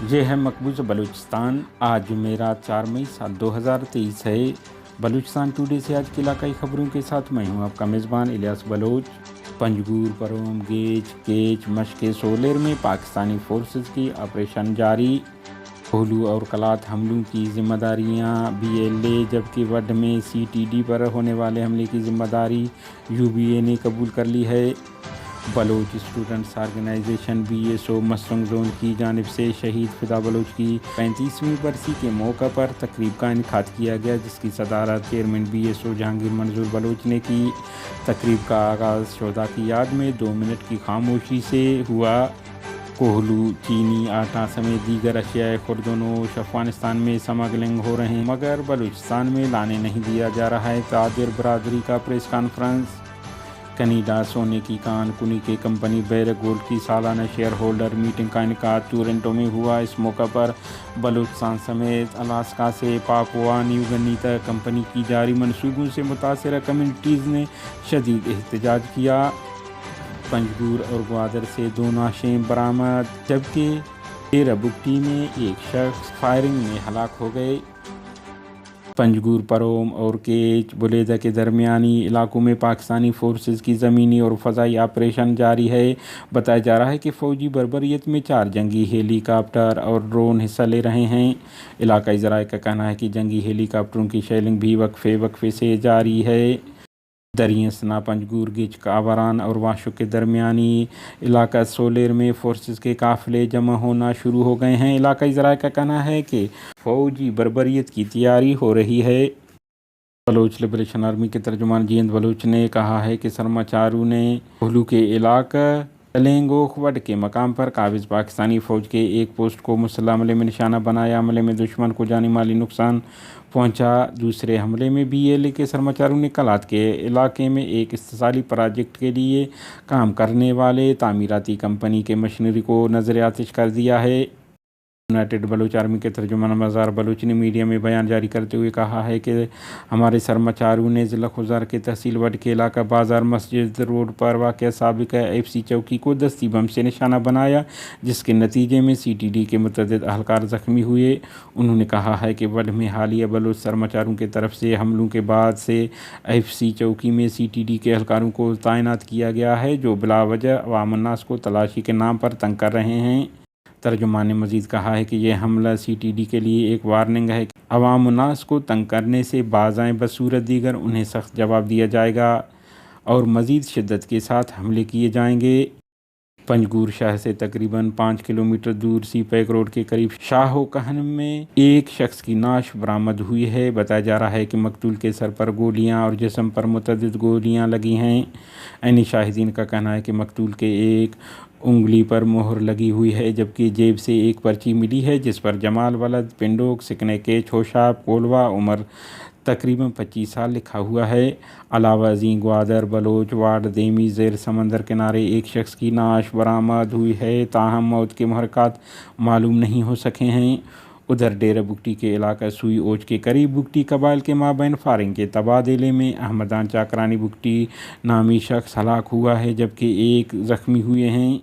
یہ ہے مقبوضہ بلوچستان۔ آج جمعرات 4 مئی سال 2023 ہے۔ بلوچستان ٹوڈے سے آج کی علاقائی خبروں کے ساتھ میں ہوں آپ کا میزبان Ilyas Baloch. Panjgur, prom, gauge, catch, مشق سولر میں پاکستانی فورسز کی آپریشن جاری۔ کوہلو اور کلات حملوں کی ذمہ داریاں BLA، جبکہ وڈ میں CTD پر ہونے والے حملے کی ذمہ داری UBA نے قبول کر لی ہے۔ Baloch students organisation BSO missing zone کی جانب سے شہید فدا بلوچ کی 35ویں برسی کے موقع پر تقریب کا انعقاد کیا گیا، جس کی صدارت چیئرمین BSO جہانگیر منظور بلوچ نے کی۔ تقریب کا آغاز شہداء کی یاد میں 2 منٹ کی خاموشی سے ہوا۔ کوہلو، چینی آٹا سمیت دیگر اشیاء خوردونوش افغانستان میں سمگلنگ ہو رہے ہیں، مگر بلوچستان میں لانے نہیں دیا جا رہا ہے۔ تاجر برادری کا پریس کانفرنس۔ کنیڈا سونے کی کان کنی کے کمپنی بیرک گولڈ کی سالانہ شیئر ہولڈر میٹنگ کا انعقاد ٹورنٹو میں ہوا۔ اس موقع پر بلوچستان سمیت الاسکا سے پاپوا نیو گنی تک کمپنی کی جاری منصوبوں سے متاثرہ کمیونٹیز نے شدید احتجاج کیا۔ پنجگور اور گوادر سے 2 نعشیں برآمد، جبکہ ڈیرہ بگٹی میں ایک شخص فائرنگ میں ہلاک ہو گئے۔ پنجگور، پروم اور کیچ بلیدہ کے درمیانی علاقوں میں پاکستانی فورسز کی زمینی اور فضائی آپریشن جاری ہے۔ بتایا جا رہا ہے کہ فوجی بربریت میں 4 جنگی ہیلی کاپٹر اور ڈرون حصہ لے رہے ہیں۔ علاقائی ذرائع کا کہنا ہے کہ جنگی ہیلی کاپٹروں کی شیلنگ بھی وقفے سے جاری ہے۔ دریں سنا، پنجگور، گیچ کاوران اور واشو کے درمیانی علاقہ سولر میں فورسز کے قافلے جمع ہونا شروع ہو گئے ہیں۔ علاقائی ذرائع کا کہنا ہے کہ فوجی بربریت کی تیاری ہو رہی ہے۔ بلوچ لبریشن آرمی کے ترجمان جینت بلوچ نے کہا ہے کہ سرما چارو نے کوہلو کے علاقہ تلینگوخ وڈ کے مقام پر قابض پاکستانی فوج کے ایک پوسٹ کو مسلح حملے میں نشانہ بنایا۔ حملے میں دشمن کو جانی مالی نقصان پہنچا۔ دوسرے حملے میں BLA کے سرما چارو نے کلات کے علاقے میں ایک استحصالی پراجیکٹ کے لیے کام کرنے والے تعمیراتی کمپنی کے مشینری کو نظر آتش کر دیا ہے۔ یونائٹڈ بلوچ آرمی کے ترجمان مزار بلوچ نے میڈیا میں بیان جاری کرتے ہوئے کہا ہے کہ ہمارے سرما چارو نے ضلع خزار کے تحصیل وڈ کے علاقہ بازار مسجد روڈ پر واقع سابقہ FC چوکی کو دستی بم سے نشانہ بنایا، جس کے نتیجے میں CTD کے متعدد اہلکار زخمی ہوئے۔ انہوں نے کہا ہے کہ وڈ میں حالیہ بلوچ سرما چاروں کی طرف سے حملوں کے بعد سے FC چوکی میں CTD کے اہلکاروں کو تعینات کیا گیا ہے، جو بلا وجہ عوام الناس کو تلاشی کے نام پر تنگ کر رہے ہیں۔ ترجمان نے مزید کہا ہے کہ یہ حملہ CTD کے لیے ایک وارننگ ہے کہ عوام الناس کو تنگ کرنے سے باز آئیں، بصورت دیگر انہیں سخت جواب دیا جائے گا اور مزید شدت کے ساتھ حملے کیے جائیں گے۔ پنجگور شہر سے تقریباً 5 کلومیٹر دور سی پیک روڈ کے قریب شاہو کہن میں ایک شخص کی نعش برآمد ہوئی ہے۔ بتایا جا رہا ہے کہ مقتول کے سر پر گولیاں اور جسم پر متعدد گولیاں لگی ہیں۔ عینی شاہدین کا کہنا ہے کہ مقتول کے ایک انگلی پر مہر لگی ہوئی ہے، جبکہ جیب سے ایک پرچی ملی ہے جس پر جمال ولد پنڈوک سکنے کے چھوشاب کولوا عمر تقریباً 25 سال لکھا ہوا ہے۔ علاوہ ازیں گوادر بلوچ وارڈ دیمی زیر سمندر کنارے ایک شخص کی نعش برآمد ہوئی ہے، تاہم موت کے محرکات معلوم نہیں ہو سکے ہیں۔ ادھر ڈیرہ بگٹی کے علاقہ سوئی اوج کے قریب بگٹی قبائل کے مابین فائرنگ کے تبادلے میں احمدان چاکرانی بگٹی نامی شخص ہلاک ہوا ہے، جبکہ ایک زخمی ہوئے ہیں۔